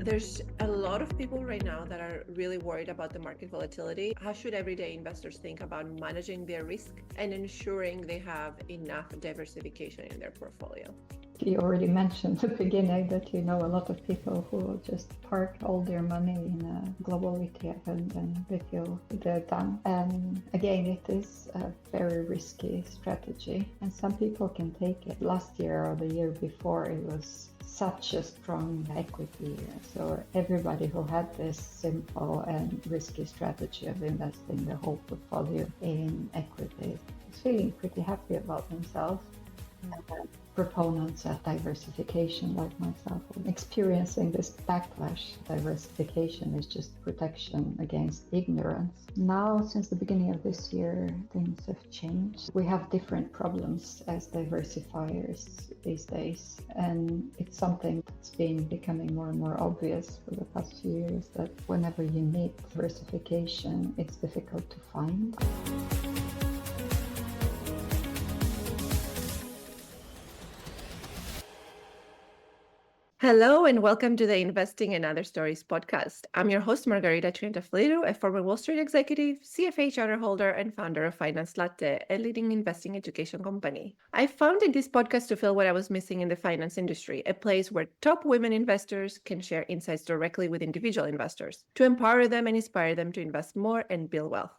There's a lot of people right now that are really worried about the market volatility. How should everyday investors think about managing their risk and ensuring they have enough diversification in their portfolio? You already mentioned at the beginning that you know a lot of people who will just park all their money in a global ETF and then they feel they're done. And again, it is a very risky strategy and some people can take it. Last year or the year before, it was such a strong equity year. So everybody who had this simple and risky strategy of investing the whole portfolio in equity is feeling pretty happy about themselves. Proponents of diversification like myself experiencing this backlash. Diversification is just protection against ignorance. Now, since the beginning of this year, things have changed. We have different problems as diversifiers these days, and it's something that's been becoming more and more obvious for the past few years that whenever you need diversification, it's difficult to find. Hello and welcome to the Investing and Other Stories podcast. I'm your host, Margarita Tr, a former Wall Street executive, CFA charter holder, and founder of Finance Latte, a leading investing education company. I founded this podcast to fill what I was missing in the finance industry, a place where top women investors can share insights directly with individual investors, to empower them and inspire them to invest more and build wealth.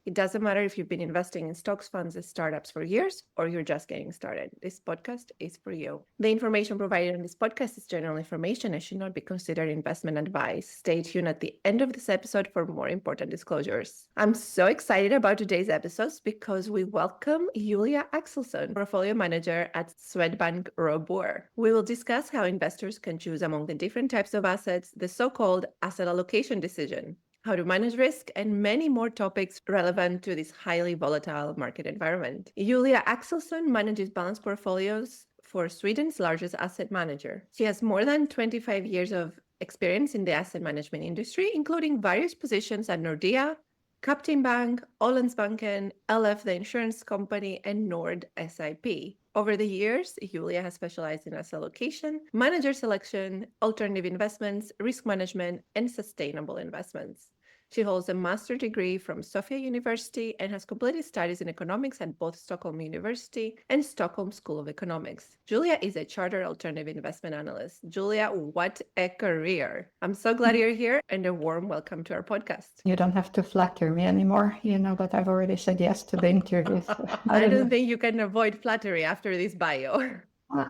It doesn't matter if you've been investing in stocks, funds, and startups for years, or you're just getting started. This podcast is for you. The information provided on this podcast is general information and should not be considered investment advice. Stay tuned at the end of this episode for more important disclosures. I'm so excited about today's episodes because we welcome Julia Axelsson, portfolio manager at Swedbank Robur. We will discuss how investors can choose among the different types of assets, the so-called asset allocation decision, how to manage risk, and many more topics relevant to this highly volatile market environment. Julia Axelsson manages balanced portfolios for Sweden's largest asset manager. She has more than 25 years of experience in the asset management industry, including various positions at Nordea, Captain Bank, Ålandsbanken, LF, the insurance company, and Nord SIP. Over the years, Julia has specialized in asset allocation, manager selection, alternative investments, risk management, and sustainable investments. She holds a master's degree from Sofia University and has completed studies in economics at both Stockholm University and Stockholm School of Economics. Julia is a chartered alternative investment analyst. Julia, what a career. I'm so glad you're here and a warm welcome to our podcast. You don't have to flatter me anymore. You know that I've already said yes to the interview. So I don't think you can avoid flattery after this bio.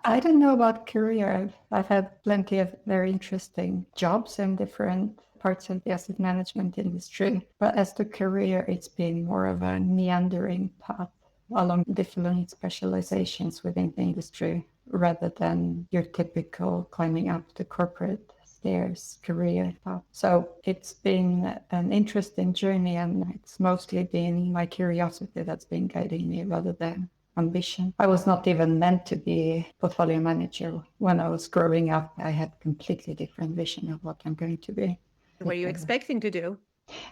I don't know about career. I've had plenty of very interesting jobs in different parts of the asset management industry. But as to career, it's been more of a meandering path along different specializations within the industry rather than your typical climbing up the corporate stairs career path. So it's been an interesting journey, and it's mostly been my curiosity that's been guiding me rather than ambition. I was not even meant to be portfolio manager. When I was growing up, I had completely different vision of what I'm going to be. What were you expecting to do?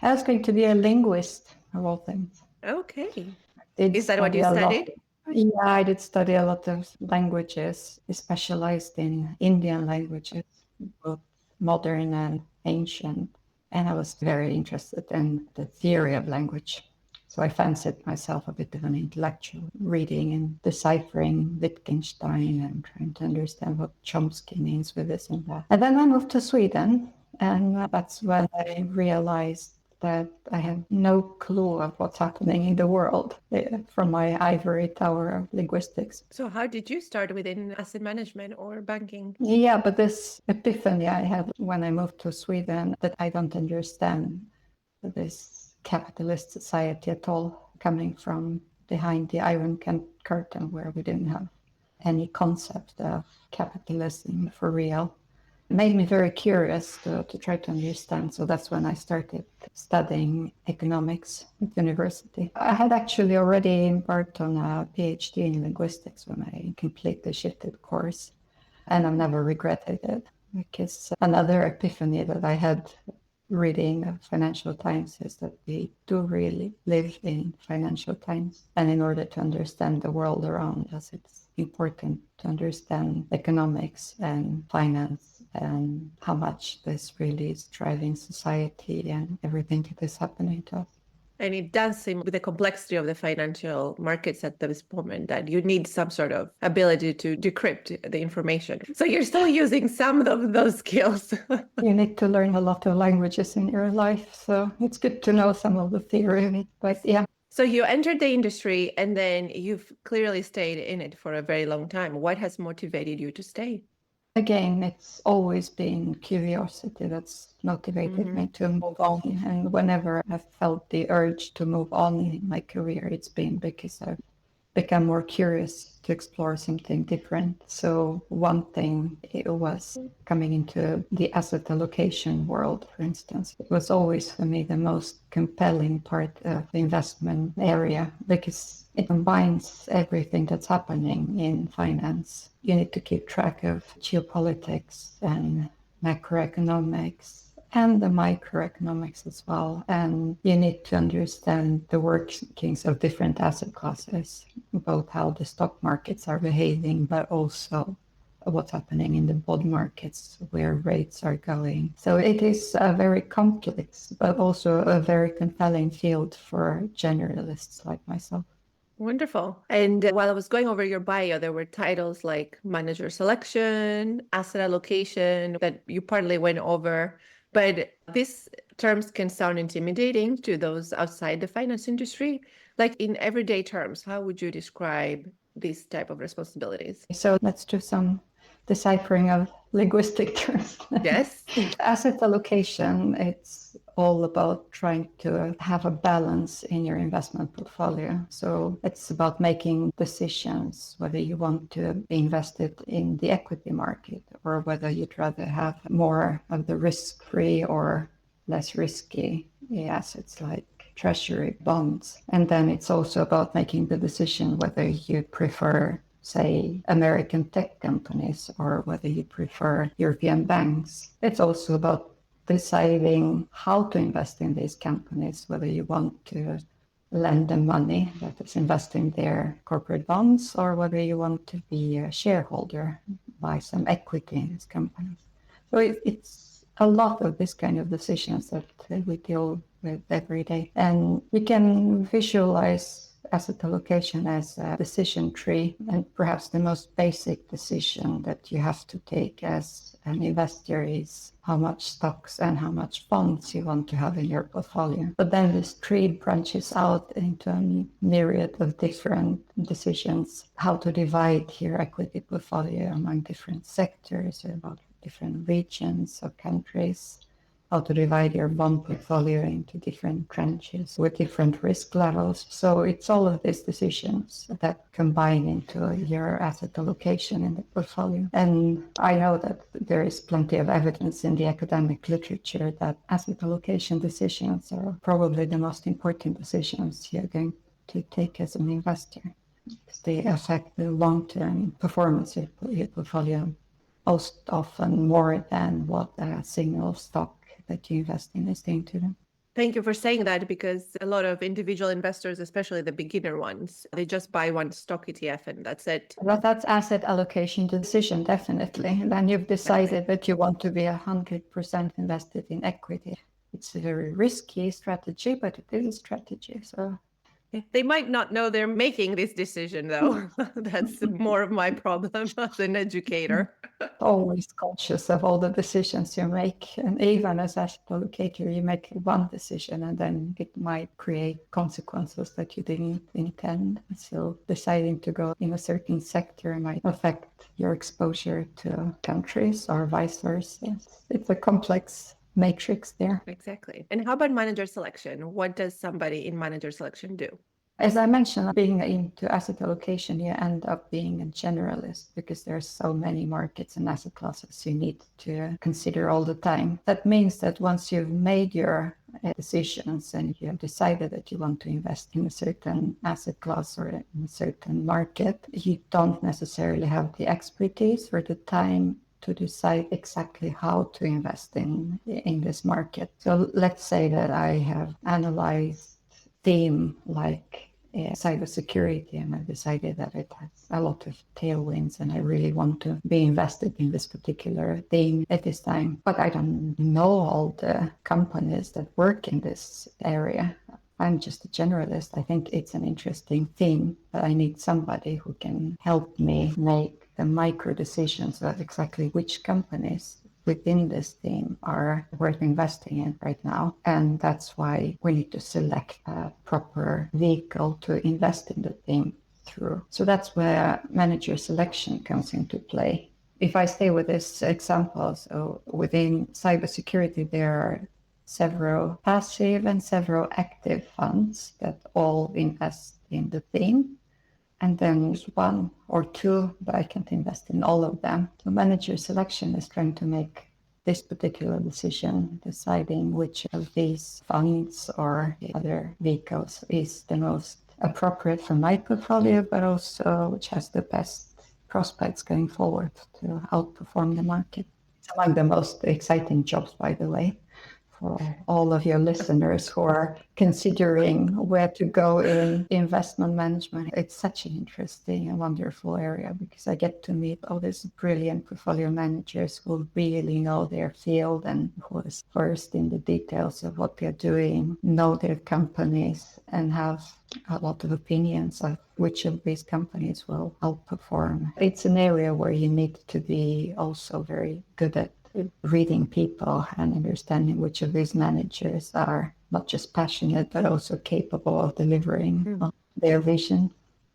I was going to be a linguist, of all things. Okay. Is that what you studied? Yeah, I did study a lot of languages, specialized in Indian languages, both modern and ancient. And I was very interested in the theory of language. So I fancied myself a bit of an intellectual, reading and deciphering Wittgenstein and trying to understand what Chomsky means with this and that. And then I moved to Sweden, and that's when I realized that I had no clue of what's happening in the world from my ivory tower of linguistics. So how did you start within asset management or banking? Yeah, but this epiphany I had when I moved to Sweden, that I don't understand this capitalist society at all, coming from behind the Iron Curtain where we didn't have any concept of capitalism for real. It made me very curious to try to understand. So that's when I started studying economics at university. I had actually already embarked on a PhD in linguistics when I completely shifted course, and I've never regretted it, because another epiphany that I had reading Financial Times is that we do really live in financial times. And in order to understand the world around us, it's important to understand economics and finance and how much this really is driving society and everything that is happening to us. And it does seem with the complexity of the financial markets at this moment that you need some sort of ability to decrypt the information. So you're still using some of those skills. You need to learn a lot of languages in your life, so it's good to know some of the theory of it. But yeah. So you entered the industry and then you've clearly stayed in it for a very long time. What has motivated you to stay? Again, it's always been curiosity that's motivated me to move on. And whenever I've felt the urge to move on in my career, it's been because I've become more curious to explore something different. So one thing, it was coming into the asset allocation world, for instance. It was always for me the most compelling part of the investment area because it combines everything that's happening in finance. You need to keep track of geopolitics and macroeconomics and the microeconomics as well. And you need to understand the workings of different asset classes, both how the stock markets are behaving, but also what's happening in the bond markets, where rates are going. So it is a very complex, but also a very compelling field for generalists like myself. Wonderful. And while I was going over your bio, there were titles like manager selection, asset allocation that you partly went over. But these terms can sound intimidating to those outside the finance industry. Like in everyday terms, how would you describe these type of responsibilities? So let's do some deciphering of linguistic terms. Yes. Asset allocation, it's all about trying to have a balance in your investment portfolio. So it's about making decisions whether you want to be invested in the equity market or whether you'd rather have more of the risk-free or less risky assets like treasury bonds. And then it's also about making the decision whether you prefer, say, American tech companies or whether you prefer European banks. It's also about deciding how to invest in these companies, whether you want to lend them money, that is investing their corporate bonds, or whether you want to be a shareholder, buy some equity in these companies. So it's a lot of this kind of decisions that we deal with every day. And we can visualize asset allocation as a decision tree, and perhaps the most basic decision that you have to take as an investor is how much stocks and how much bonds you want to have in your portfolio. But then this tree branches out into a myriad of different decisions, how to divide your equity portfolio among different sectors, about different regions or countries, how to divide your bond portfolio into different tranches with different risk levels. So it's all of these decisions that combine into your asset allocation in the portfolio. And I know that there is plenty of evidence in the academic literature that asset allocation decisions are probably the most important decisions you're going to take as an investor. They affect the long-term performance of your portfolio most often more than what a single stock that you invest in is going to do. Thank you for saying that, because a lot of individual investors, especially the beginner ones, they just buy one stock ETF and that's it. But that's asset allocation decision, definitely. And then you've decided that you want to be 100% invested in equity. It's a very risky strategy, but it is a strategy. So they might not know they're making this decision, though. That's more of my problem as an educator. Always conscious of all the decisions you make. And even as asset allocator, you make one decision and then it might create consequences that you didn't intend. So deciding to go in a certain sector might affect your exposure to countries or vice versa. It's a complex matrix there. Exactly. And how about manager selection? What does somebody in manager selection do? As I mentioned, being into asset allocation, you end up being a generalist because there's so many markets and asset classes you need to consider all the time. That means that once you've made your decisions and you have decided that you want to invest in a certain asset class or in a certain market, you don't necessarily have the expertise or the time to decide exactly how to invest in this market. So let's say that I have analyzed theme like cybersecurity, and I decided that it has a lot of tailwinds and I really want to be invested in this particular thing at this time. But I don't know all the companies that work in this area. I'm just a generalist. I think it's an interesting thing, but I need somebody who can help me make the micro decisions of exactly which companies within this theme are worth investing in right now. And that's why we need to select a proper vehicle to invest in the theme through. So that's where manager selection comes into play. If I stay with this example, so within cybersecurity, there are several passive and several active funds that all invest in the theme. And then there's one or two, but I can't invest in all of them. So manager selection is trying to make this particular decision, deciding which of these funds or other vehicles is the most appropriate for my portfolio, but also which has the best prospects going forward to outperform the market. It's among the most exciting jobs, by the way, for all of your listeners who are considering where to go in investment management. It's such an interesting and wonderful area because I get to meet all these brilliant portfolio managers who really know their field and who is first in the details of what they're doing, know their companies, and have a lot of opinions of which of these companies will outperform. It's an area where you need to be also very good at reading people and understanding which of these managers are not just passionate, but also capable of delivering on their vision.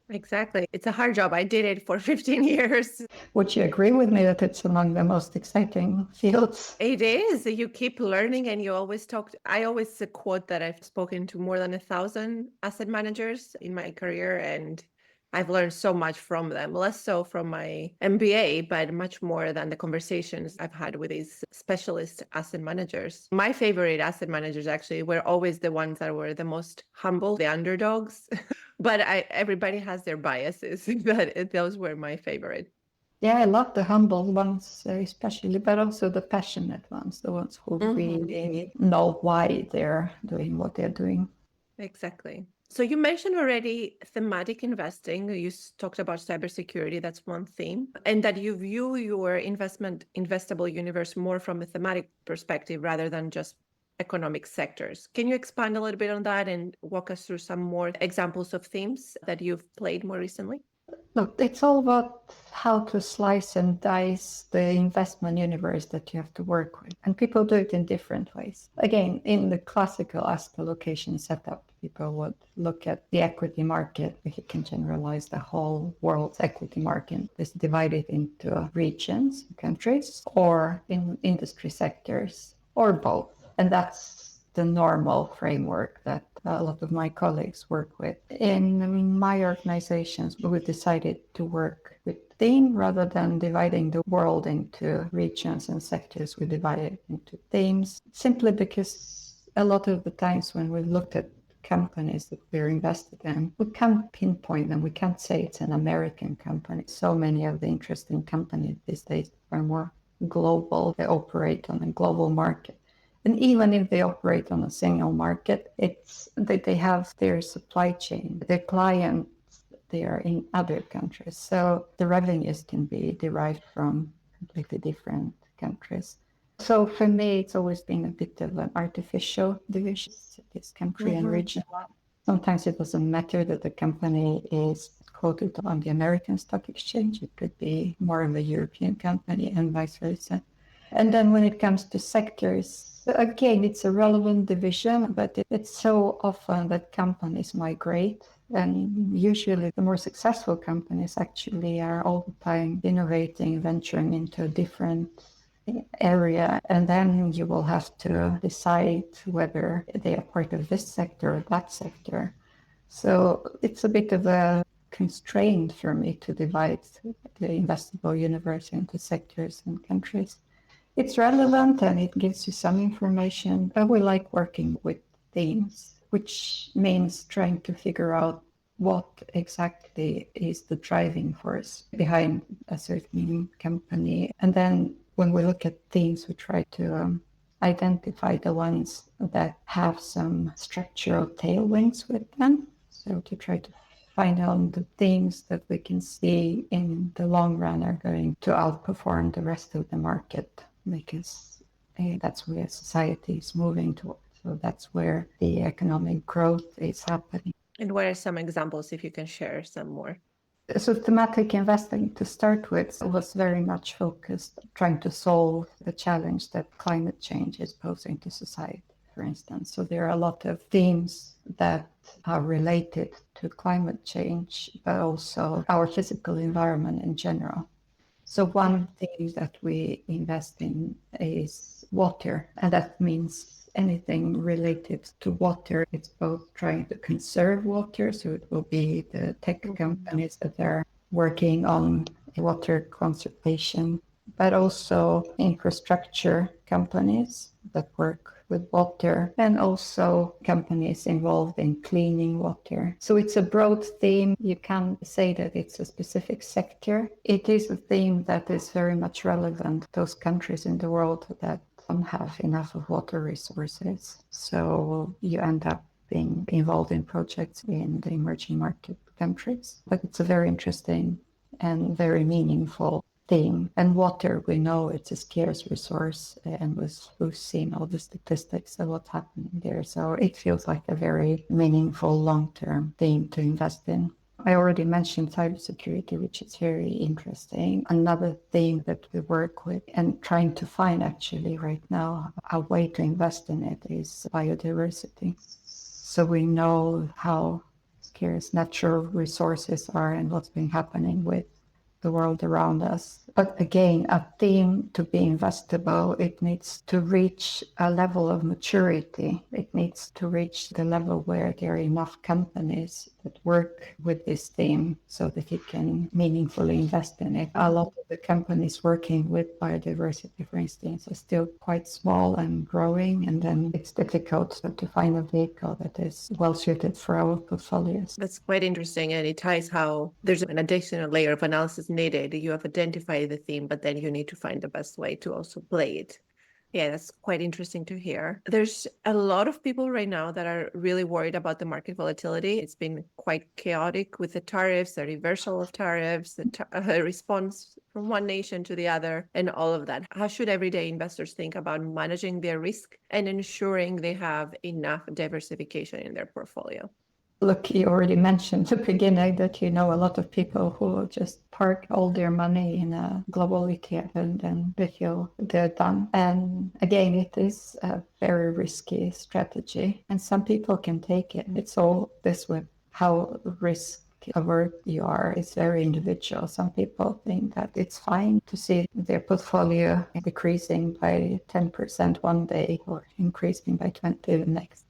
Exactly. It's a hard job. I did it for 15 years. Would you agree with me that it's among the most exciting fields? It is. You keep learning and you always talk. I always quote that I've spoken to more than 1,000 asset managers in my career, and I've learned so much from them, less so from my MBA, but much more than the conversations I've had with these specialist asset managers. My favorite asset managers actually were always the ones that were the most humble, the underdogs. But everybody has their biases, but those were my favorite. Yeah, I love the humble ones, especially, but also the passionate ones, the ones who really know why they're doing what they're doing. Exactly. So you mentioned already thematic investing. You talked about cybersecurity. That's one theme. And that you view your investable universe more from a thematic perspective rather than just economic sectors. Can you expand a little bit on that and walk us through some more examples of themes that you've played more recently? Look, it's all about how to slice and dice the investment universe that you have to work with. And people do it in different ways. Again, in the classical asset allocation setup, people would look at the equity market. If you can generalize the whole world's equity market, it's divided into regions, countries, or in industry sectors, or both. And that's the normal framework that a lot of my colleagues work with. In my organizations, we decided to work with theme rather than dividing the world into regions and sectors. We divided it into themes simply because a lot of the times when we looked at companies that we're invested in, we can't pinpoint them. We can't say it's an American company. So many of the interesting companies these days are more global. They operate on a global market. And even if they operate on a single market, it's that they have their supply chain, their clients, they are in other countries. So the revenues can be derived from completely different countries. So for me, it's always been a bit of an artificial division, this country and region. Sometimes it doesn't matter that the company is quoted on the American stock exchange. It could be more of a European company and vice versa. And then when it comes to sectors, again, it's a relevant division, but it's so often that companies migrate. And usually the more successful companies actually are all the time innovating, venturing into a different area. And then you will have to decide whether they are part of this sector or that sector. So it's a bit of a constraint for me to divide the investable universe into sectors and countries. It's relevant and it gives you some information, but we like working with themes, which means trying to figure out what exactly is the driving force behind a certain company. And then when we look at themes, we try to identify the ones that have some structural tailwinds with them. So to try to find out the things that we can see in the long run are going to outperform the rest of the market, because that's where society is moving towards. So that's where the economic growth is happening. And what are some examples, if you can share some more? So thematic investing, to start with, was very much focused on trying to solve the challenge that climate change is posing to society, for instance. So there are a lot of themes that are related to climate change, but also our physical environment in general. So one thing that we invest in is water, and that means anything related to water. It's both trying to conserve water, so it will be the tech companies that are working on water conservation, but also infrastructure companies that work with water, and also companies involved in cleaning water. So it's a broad theme. You can't say that it's a specific sector. It is a theme that is very much relevant to those countries in the world that don't have enough of water resources. So you end up being involved in projects in the emerging market countries. But it's a very interesting and very meaningful theme. And water, we know it's a scarce resource, and we've seen all the statistics of what's happening there. So it feels like a very meaningful long-term theme to invest in. I already mentioned cybersecurity, which is very interesting. Another theme that we work with and trying to find actually right now a way to invest in it is biodiversity. So we know how scarce natural resources are and what's been happening with the world around us. But again, a theme to be investable, it needs to reach a level of maturity. It needs to reach the level where there are enough companies that work with this theme so that you can meaningfully invest in it. A lot of the companies working with biodiversity, for instance, are still quite small and growing, and then it's difficult to find a vehicle that is well suited for our portfolios. That's quite interesting, and it ties how there's an additional layer of analysis needed. You have identified the theme, but then you need to find the best way to also play it. Yeah, that's quite interesting to hear. There's a lot of people right now that are really worried about the market volatility. It's been quite chaotic with the tariffs, the reversal of tariffs, the response from one nation to the other, and all of that. How should everyday investors think about managing their risk and ensuring they have enough diversification in their portfolio? Look, you already mentioned at the beginning that you know a lot of people who just park all their money in a global ETF and then they feel they're done. And again, it is a very risky strategy, and some people can take it. It's all this with how risk averse you are is very individual. Some people think that it's fine to see their portfolio decreasing by 10% one day or increasing by 20% the next.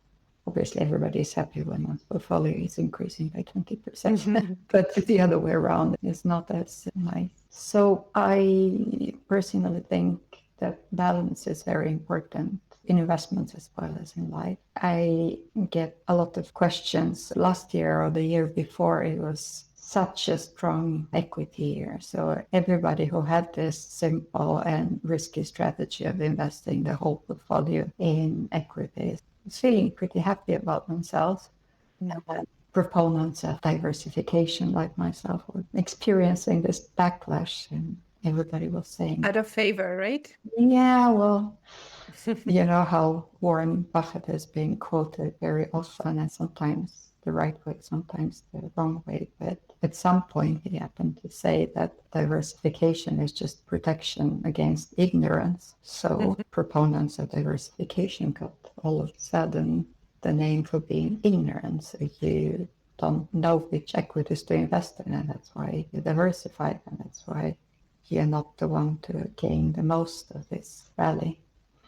Obviously, everybody is happy when a portfolio is increasing by 20%, but the other way around is not as nice. So I personally think that balance is very important in investments as well as in life. I get a lot of questions. Last year or the year before, it was such a strong equity year. So everybody who had this simple and risky strategy of investing the whole portfolio in equities was feeling pretty happy about themselves. And proponents of diversification like myself were experiencing this backlash, and everybody was saying, Out of favor, right? yeah, well, you know how Warren Buffett is being quoted very often, and sometimes the right way, sometimes the wrong way. But at some point, he happened to say that diversification is just protection against ignorance. So proponents of diversification got all of a sudden the name for being ignorance. If you don't know which equities to invest in, and that's why you diversify, and that's why you're not the one to gain the most of this rally.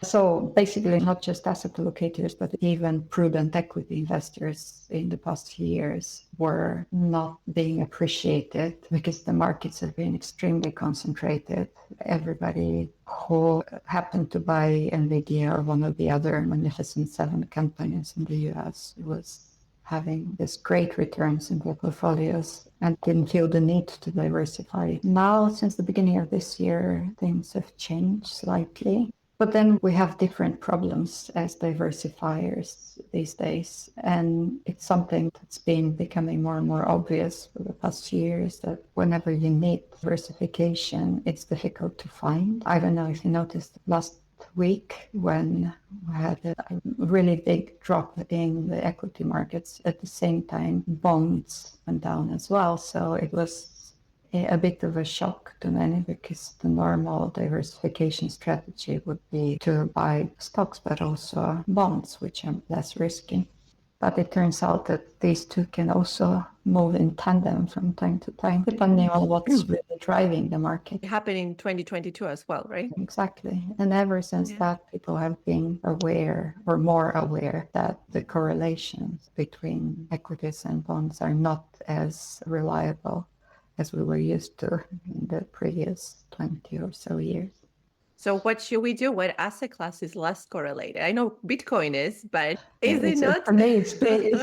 So basically, not just asset allocators, but even prudent equity investors in the past few years were not being appreciated because the markets have been extremely concentrated. Everybody who happened to buy NVIDIA or one of the other Magnificent Seven companies in the US was having this great returns in their portfolios and didn't feel the need to diversify. Now, since the beginning of this year, things have changed slightly. But then we have different problems as diversifiers these days. And it's something that's been becoming more and more obvious for the past few years, that whenever you need diversification, it's difficult to find. I don't know if you noticed last week when we had a really big drop in the equity markets. At the same time, bonds went down as well. So it was a bit of a shock to many, because the normal diversification strategy would be to buy stocks, but also bonds, which are less risky. But it turns out that these two can also move in tandem from time to time, depending on what's really driving the market. It happened in 2022 as well, right? Exactly. And ever since that, people have been aware, or more aware, that the correlations between equities and bonds are not as reliable as we were used to in the previous 20 or so years. So what should we do? What asset class is less correlated? I know Bitcoin is, but is it not? For me, it's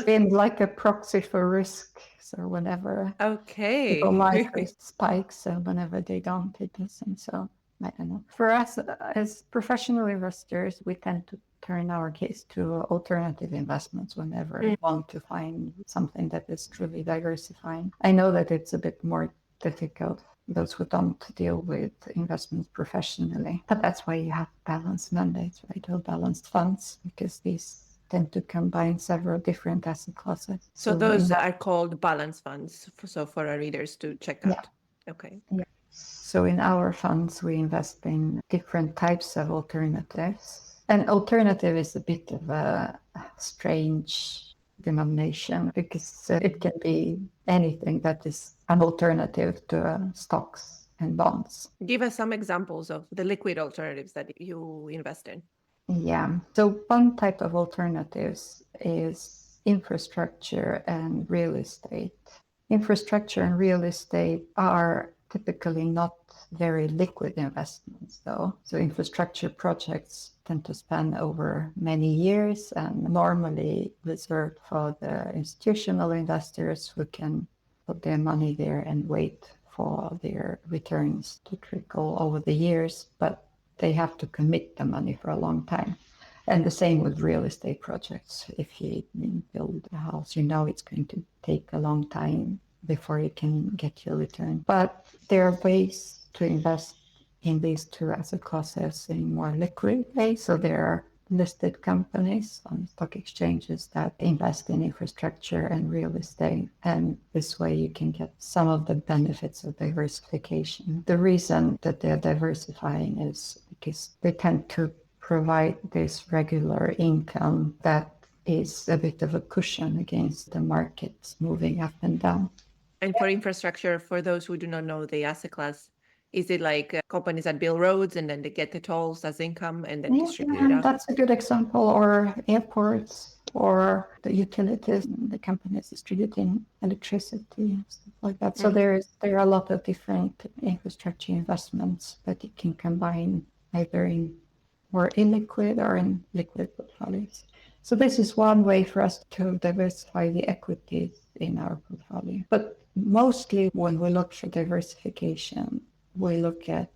been like a proxy for risk. So whenever people like risk spikes, so whenever they don't, it doesn't. So I don't know. For us, as professional investors, we tend to turn our case to alternative investments whenever we want to find something that is truly diversifying. I know that it's a bit more difficult, those who don't deal with investments professionally, but that's why you have balanced mandates, right? Or balanced funds, because these tend to combine several different asset classes. So those are called balance funds. So for our readers to check out. Yeah. Okay. Yeah. So in our funds, we invest in different types of alternatives. And alternative is a bit of a strange denomination, because it can be anything that is an alternative to stocks and bonds. Give us some examples of the liquid alternatives that you invest in. Yeah. So one type of alternatives is infrastructure and real estate. Infrastructure and real estate are typically not very liquid investments, though. So infrastructure projects tend to span over many years and normally reserved for the institutional investors who can put their money there and wait for their returns to trickle over the years, but they have to commit the money for a long time. And the same with real estate projects. If you build a house, you know it's going to take a long time before you can get your return. But there are ways to invest in these two asset classes in more liquid ways. So there are listed companies on stock exchanges that invest in infrastructure and real estate. And this way you can get some of the benefits of diversification. The reason that they're diversifying is because they tend to provide this regular income that is a bit of a cushion against the markets moving up and down. And for infrastructure, for those who do not know the asset class, is it like companies that build roads and then they get the tolls as income and then distribute it out? That's a good example. Or airports, or the utilities, the companies distributing electricity and stuff like that. So there are a lot of different infrastructure investments that you can combine either in more illiquid or in liquid portfolios. So this is one way for us to diversify the equities in our portfolio. But mostly when we look for diversification, we look at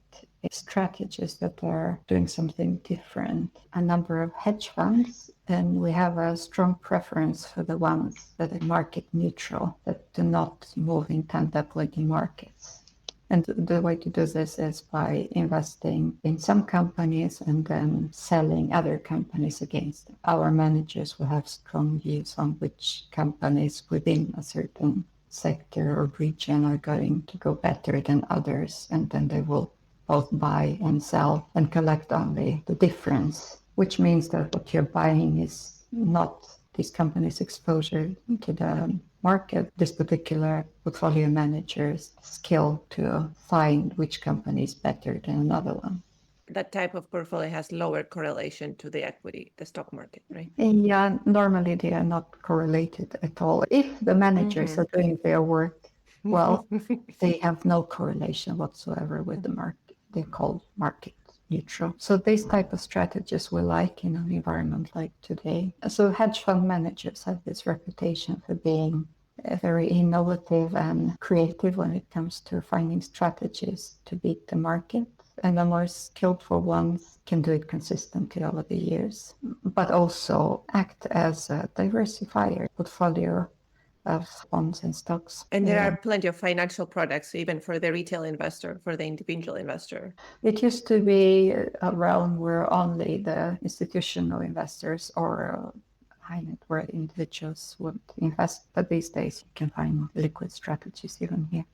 strategies that are doing something different. A number of hedge funds, and we have a strong preference for the ones that are market neutral, that do not move in tandem with the markets. And the way to do this is by investing in some companies and then selling other companies against them. Our managers will have strong views on which companies within a certain sector or region are going to go better than others, and then they will both buy and sell and collect only the difference, which means that what you're buying is not this company's exposure to the market, this particular portfolio manager's skill to find which company is better than another one. That type of portfolio has lower correlation to the equity, the stock market, right? Yeah, normally they are not correlated at all. If the managers are doing their work well, they have no correlation whatsoever with the market. They're called market neutral. So these type of strategies we like in an environment like today. So hedge fund managers have this reputation for being very innovative and creative when it comes to finding strategies to beat the market. and the more skillful ones can do it consistently over the years, but also act as a diversifier portfolio of bonds and stocks. And there are plenty of financial products, even for the retail investor, for the individual investor. It used to be a realm where only the institutional investors or high net worth individuals would invest, but these days you can find liquid strategies even here.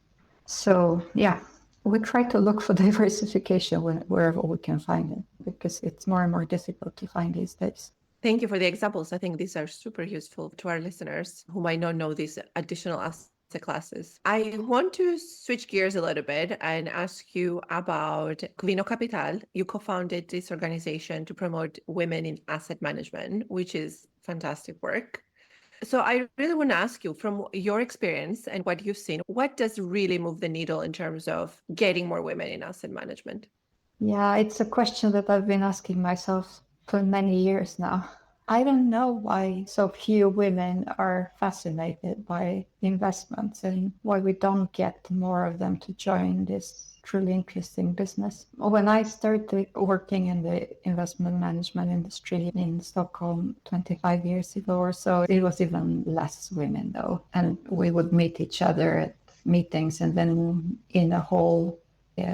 So yeah, we try to look for diversification wherever we can find it, because it's more and more difficult to find these days. Thank you for the examples. I think these are super useful to our listeners who might not know these additional asset classes. I want to switch gears a little bit and ask you about Kvinnorkapital. You co-founded this organization to promote women in asset management, which is fantastic work. So I really want to ask you, from your experience and what you've seen, what does really move the needle in terms of getting more women in asset management? Yeah, it's a question that I've been asking myself for many years now. I don't know why so few women are fascinated by investments and why we don't get more of them to join this truly interesting business. When I started working in the investment management industry in Stockholm 25 years ago or so, it was even less women though. And we would meet each other at meetings, and then in a whole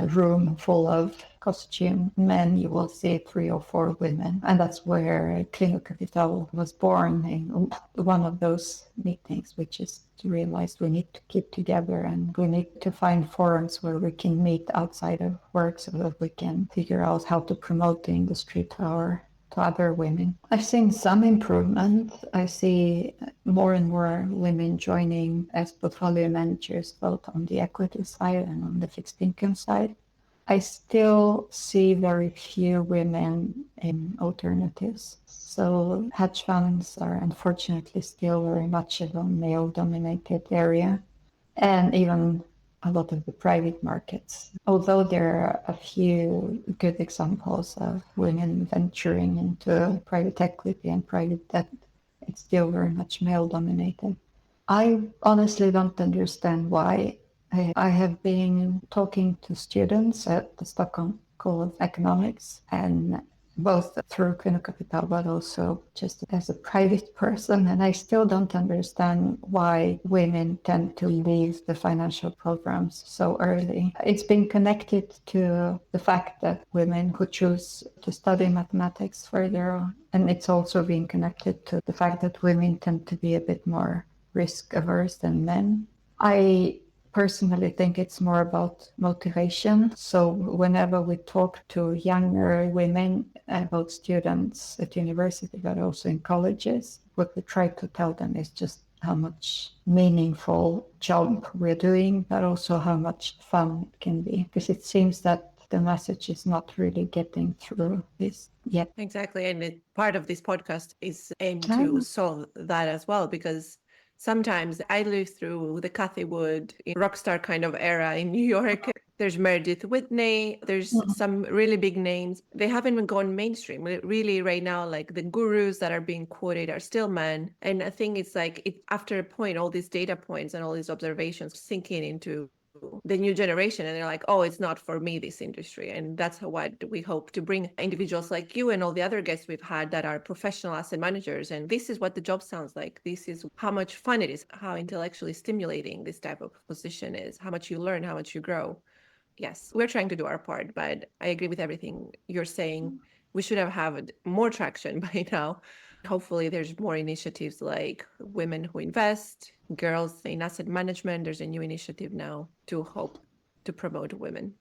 room full of costume men, you will see 3 or 4 women. And that's where Kvinnorkapital was born, in one of those meetings, which is to realize we need to keep together and we need to find forums where we can meet outside of work so that we can figure out how to promote the industry to other women. I've seen some improvement. I see more and more women joining as portfolio managers, both on the equity side and on the fixed income side. I still see very few women in alternatives. So hedge funds are unfortunately still very much of a male-dominated area, and even a lot of the private markets. Although there are a few good examples of women venturing into private equity and private debt, it's still very much male-dominated. I honestly don't understand why. I have been talking to students at the Stockholm School of Economics, and both through Kvinnorkapital but also just as a private person, and I still don't understand why women tend to leave the financial programs so early. It's been connected to the fact that women who choose to study mathematics further on, and it's also been connected to the fact that women tend to be a bit more risk averse than men. I personally think it's more about motivation. So whenever we talk to younger women, about students at university but also in colleges, what we try to tell them is just how much meaningful job we're doing, but also how much fun it can be, because it seems that the message is not really getting through this yet. Exactly. And part of this podcast is aimed to solve that as well, because sometimes I live through the Cathy Wood rockstar kind of era in New York. There's Meredith Whitney. There's some really big names. They haven't even gone mainstream. Really, right now, like the gurus that are being quoted are still men. And I think it's like after a point, all these data points and all these observations sinking into the new generation, and they're like, oh, it's not for me, this industry. And that's what we hope to bring individuals like you and all the other guests we've had that are professional asset managers. And this is what the job sounds like. This is how much fun it is, how intellectually stimulating this type of position is, how much you learn, how much you grow. Yes, we're trying to do our part, but I agree with everything you're saying. We should have had more traction by now. Hopefully there's more initiatives like Women Who Invest, Girls in Asset Management. There's a new initiative now to hope to promote women.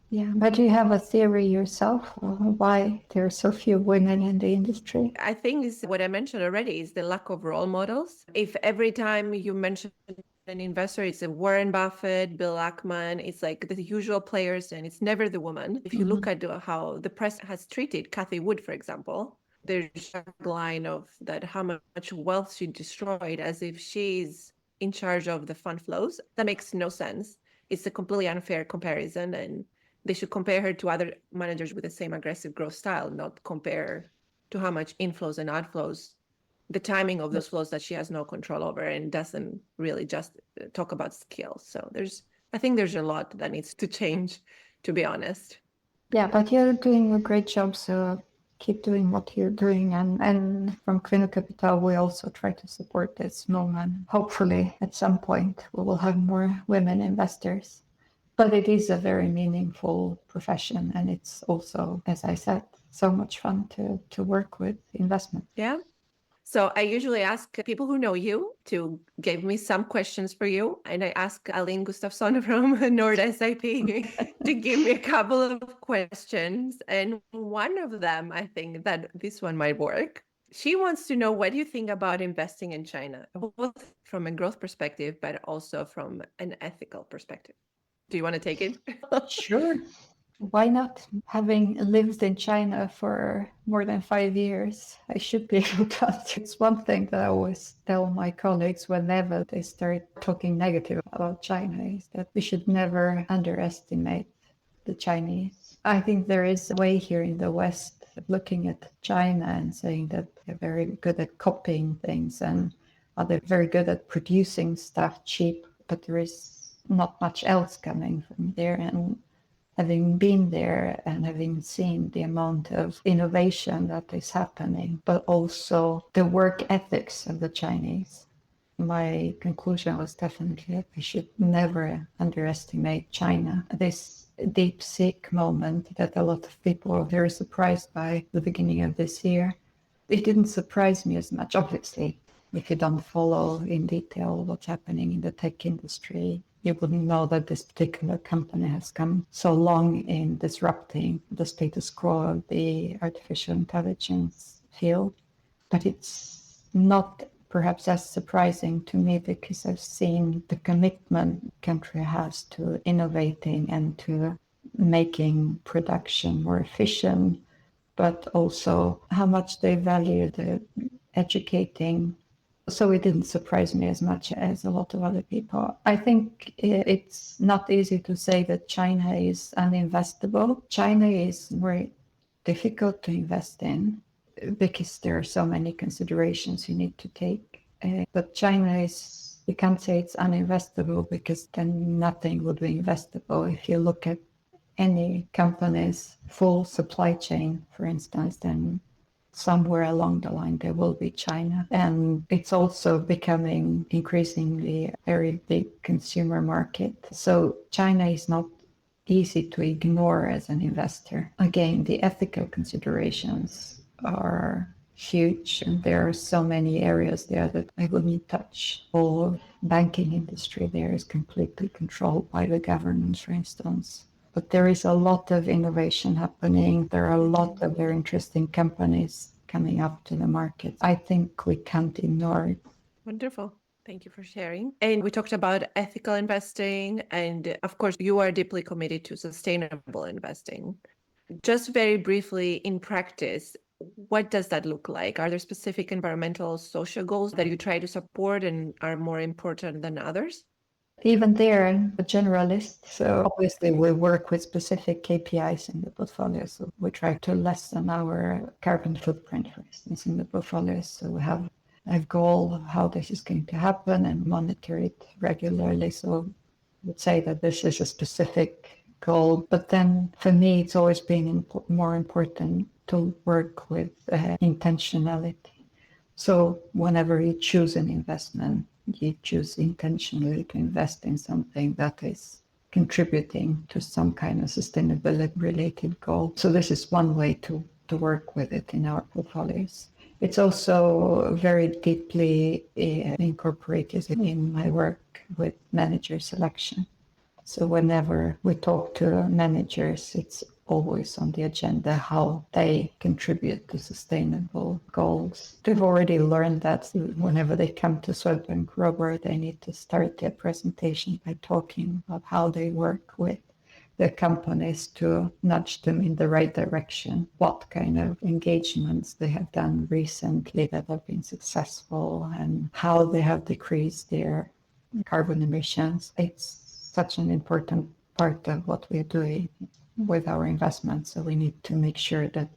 Yeah, but do you have a theory yourself why there are so few women in the industry? I think is what I mentioned already is the lack of role models. If every time you mention an investor, it's a Warren Buffett, Bill Ackman, it's like the usual players, and it's never the woman. If you look at how the press has treated Cathy Wood, for example, there's a line of that how much wealth she destroyed as if she's in charge of the fund flows. That makes no sense. It's a completely unfair comparison, and they should compare her to other managers with the same aggressive growth style, not compare to how much inflows and outflows, the timing of those flows that she has no control over, and doesn't really just talk about skills. So I think there's a lot that needs to change, to be honest. Yeah, but you're doing a great job, so keep doing what you're doing. And from Kvinnorkapital, we also try to support this movement. Hopefully, at some point, we will have more women investors. But it is a very meaningful profession, and it's also, as I said, so much fun to work with investment. Yeah. So I usually ask people who know you to give me some questions for you. And I ask Aline Gustafsson from Nord SIP to give me a couple of questions. And one of them, I think that this one might work. She wants to know, what do you think about investing in China, both from a growth perspective, but also from an ethical perspective? Do you want to take it? Sure. Why not? Having lived in China for more than 5 years, I should be able to answer. It's one thing that I always tell my colleagues whenever they start talking negative about China is that we should never underestimate the Chinese. I think there is a way here in the West of looking at China and saying that they're very good at copying things and they're very good at producing stuff cheap, but there is not much else coming from there. And having been there and having seen the amount of innovation that is happening, but also the work ethics of the Chinese, my conclusion was definitely that we should never underestimate China. This deep sick moment that a lot of people were very surprised by the beginning of this year. It didn't surprise me as much, obviously. If you don't follow in detail what's happening in the tech industry, you wouldn't know that this particular company has come so long in disrupting the status quo of the artificial intelligence field. But it's not perhaps as surprising to me because I've seen the commitment the country has to innovating and to making production more efficient, but also how much they value the educating. So it didn't surprise me as much as a lot of other people. I think it's not easy to say that China is uninvestable. China is very difficult to invest in because there are so many considerations you need to take. But China is, you can't say it's uninvestable because then nothing would be investable. If you look at any company's full supply chain, for instance, then somewhere along the line there will be China. And it's also becoming increasingly a very big consumer market. So China is not easy to ignore as an investor. Again, the ethical considerations are huge, and there are so many areas there that I wouldn't touch. Whole banking industry there is completely controlled by the government, for instance. But there is a lot of innovation happening. There are a lot of very interesting companies coming up to the market. I think we can't ignore it. Wonderful. Thank you for sharing. And we talked about ethical investing. And of course, you are deeply committed to sustainable investing. Just very briefly, in practice, what does that look like? Are there specific environmental, social goals that you try to support and are more important than others? Even there, I'm a generalist. So obviously we work with specific KPIs in the portfolio. So we try to lessen our carbon footprint, for instance, in the portfolio. So we have a goal of how this is going to happen and monitor it regularly. So I would say that this is a specific goal. But then for me, it's always been more important to work with intentionality. So whenever you choose an investment, you choose intentionally to invest in something that is contributing to some kind of sustainability related goal. So this is one way to work with it in our portfolios. It's also very deeply incorporated in my work with manager selection. So whenever we talk to managers, it's always on the agenda how they contribute to sustainable goals. They've already learned that whenever they come to Swedbank Robur, they need to start their presentation by talking about how they work with the companies to nudge them in the right direction, what kind of engagements they have done recently that have been successful, and how they have decreased their carbon emissions. It's such an important part of what we're doing with our investments. So we need to make sure that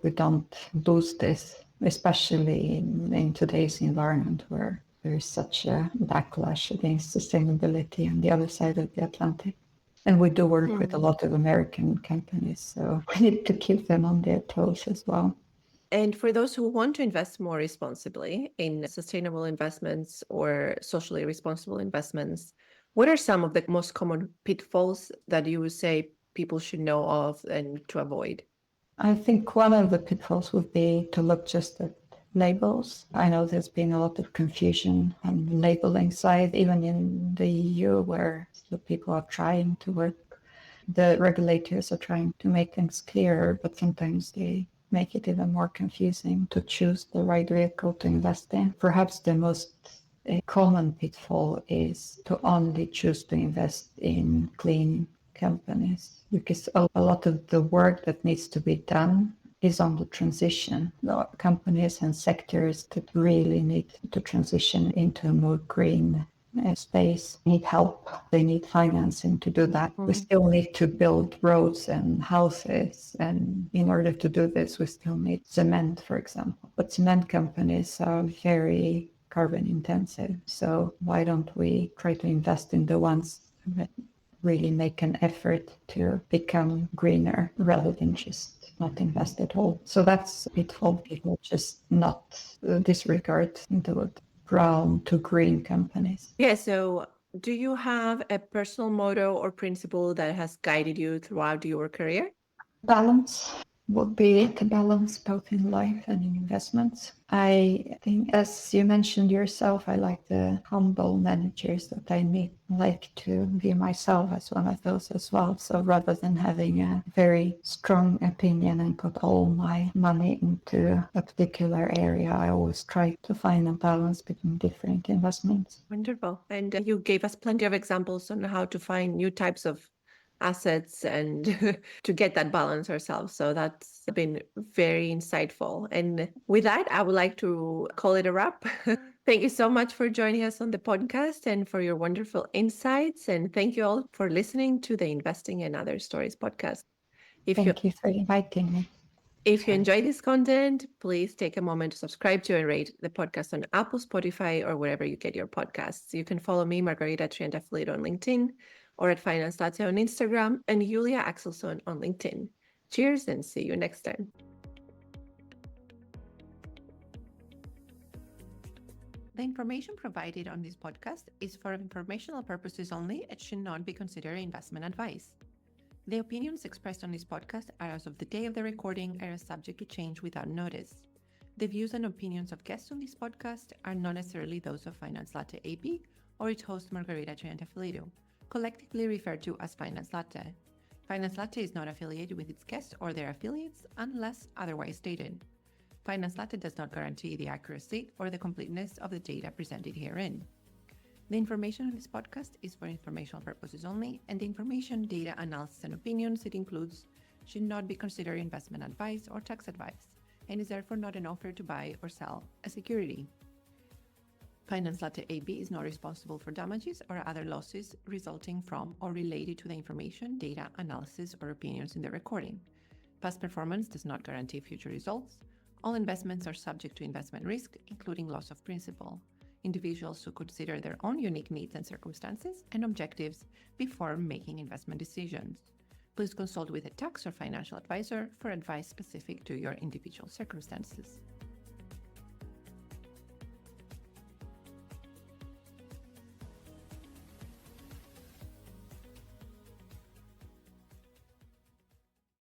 we don't lose this, especially in today's environment where there is such a backlash against sustainability on the other side of the Atlantic. And we do work with a lot of American companies, so we need to keep them on their toes as well. And for those who want to invest more responsibly in sustainable investments or socially responsible investments, what are some of the most common pitfalls that you would say people should know of and to avoid? I think one of the pitfalls would be to look just at labels. I know there's been a lot of confusion on the labeling side, even in the EU, where the people are trying to work. The regulators are trying to make things clearer, but sometimes they make it even more confusing to choose the right vehicle to invest in. Perhaps the most common pitfall is to only choose to invest in clean companies, because a lot of the work that needs to be done is on the transition. The companies and sectors that really need to transition into a more green space need help. They need financing to do that. We still need to build roads and houses, and in order to do this, we still need cement, for example. But cement companies are very carbon intensive, so why don't we try to invest in the ones that really make an effort to become greener rather than just not invest at all? So that's a pitfall. People just not disregard the brown to green companies. Yeah, so do you have a personal motto or principle that has guided you throughout your career? Balance would be it, a balance both in life and in investments. I think, as you mentioned yourself, I like the humble managers that I meet. I like to be myself as one of those as well. So rather than having a very strong opinion and put all my money into a particular area, I always try to find a balance between different investments. Wonderful. And you gave us plenty of examples on how to find new types of assets and to get that balance ourselves. So that's been very insightful. And with that, I would like to call it a wrap. Thank you so much for joining us on the podcast and for your wonderful insights. And thank you all for listening to the Investing in Other Stories podcast. Thank you for inviting me. If you enjoy this content, please take a moment to subscribe to and rate the podcast on Apple, Spotify, or wherever you get your podcasts. You can follow me, Margarita Tr, on LinkedIn, or at Finance Latte on Instagram, and Julia Axelsson on LinkedIn. Cheers and see you next time. The information provided on this podcast is for informational purposes only and should not be considered investment advice. The opinions expressed on this podcast are as of the day of the recording and are subject to change without notice. The views and opinions of guests on this podcast are not necessarily those of Finance Latte AB or its host Margarita Tr, collectively referred to as Finance Latte. Finance Latte is not affiliated with its guests or their affiliates unless otherwise stated. Finance Latte does not guarantee the accuracy or the completeness of the data presented herein. The information on this podcast is for informational purposes only, and the information, data, analysis, and opinions it includes should not be considered investment advice or tax advice, and is therefore not an offer to buy or sell a security. Finance Latte AB is not responsible for damages or other losses resulting from or related to the information, data, analysis, or opinions in the recording. Past performance does not guarantee future results. All investments are subject to investment risk, including loss of principal. Individuals should consider their own unique needs and circumstances and objectives before making investment decisions. Please consult with a tax or financial advisor for advice specific to your individual circumstances.